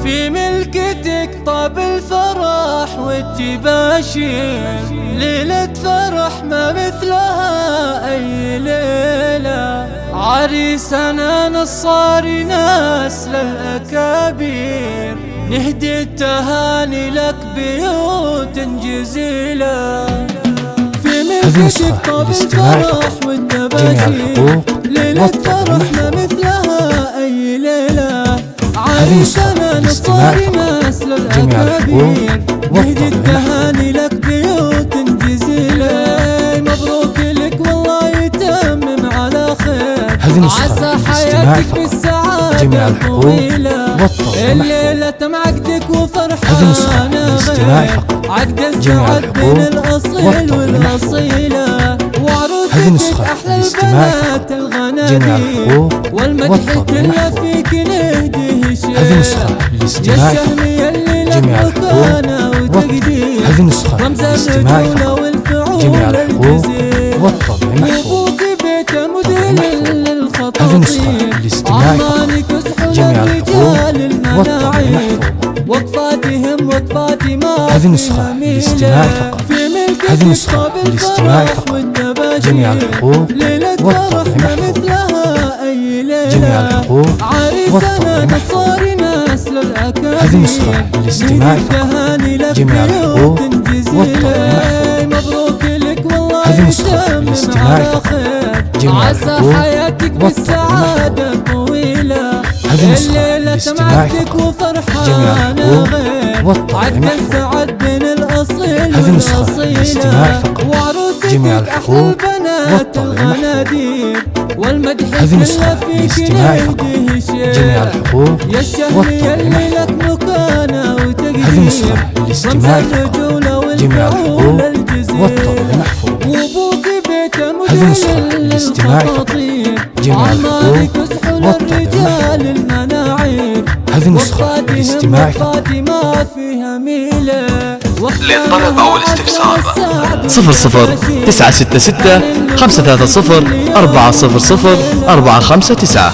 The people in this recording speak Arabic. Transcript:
في ملكتك طاب الفرح والتباشير، ليلة فرح ما مثلها أي ليلة. عريسنا نصاري نسل الأكابير، نهدي التهاني لك بيوت جزيلة. في ملكتك طاب الفرح والتباشير، ليلة فرح ما مثلها أي ليلة. عريسنا نصاري نسل الأكابير، نهدي التهاني لك بيوت جزيلة. مبروك لك والله يتمم على خير، عسى حياتك بالسعادة طويلة. الليلة تم عقدك وفرحانة غير، عقد السعد بين الأصيل والأصيلة. وعروستك أحلى البنات الغنادير، والمدح كله فيك نهديه شير. يا الشهمية اللي لك مكانة وتقدير، رمز الرجولة والفعول الجزير. وابوك بيته مدير للخطاطير، عمانك سحول الرجال المناعير. وقفاتهم وقفاتي ما فيها ميلة، في ملكتك طاب الفرح والتباشير، ليلة فرح ما مثلها أي ليلة. عريسنا نصاري نسل الأكابير، نهدي التهاني لك بيوت جزيلة. مبروك لك والله يتمم على خير، عسى حياتك بالسعادة طويلة. الليلة تم عقدك وفرحانة غير، عقد السعد بين الأصيل والأصيلة. وعروستك أحلى البنات الغنادير، والمدح كله فيك نهديه شير. يا الشهمية اللي لك مكانة وتقدير، رمز الرجولة والفعول الجزير. وابوك بيته مدير للخطاطير، عمانك سحول الرجال المناعير. وقفاتهم وقفاتي ما فيها ميلة. للطلب أو الاستفسار 00 966 530 400 459.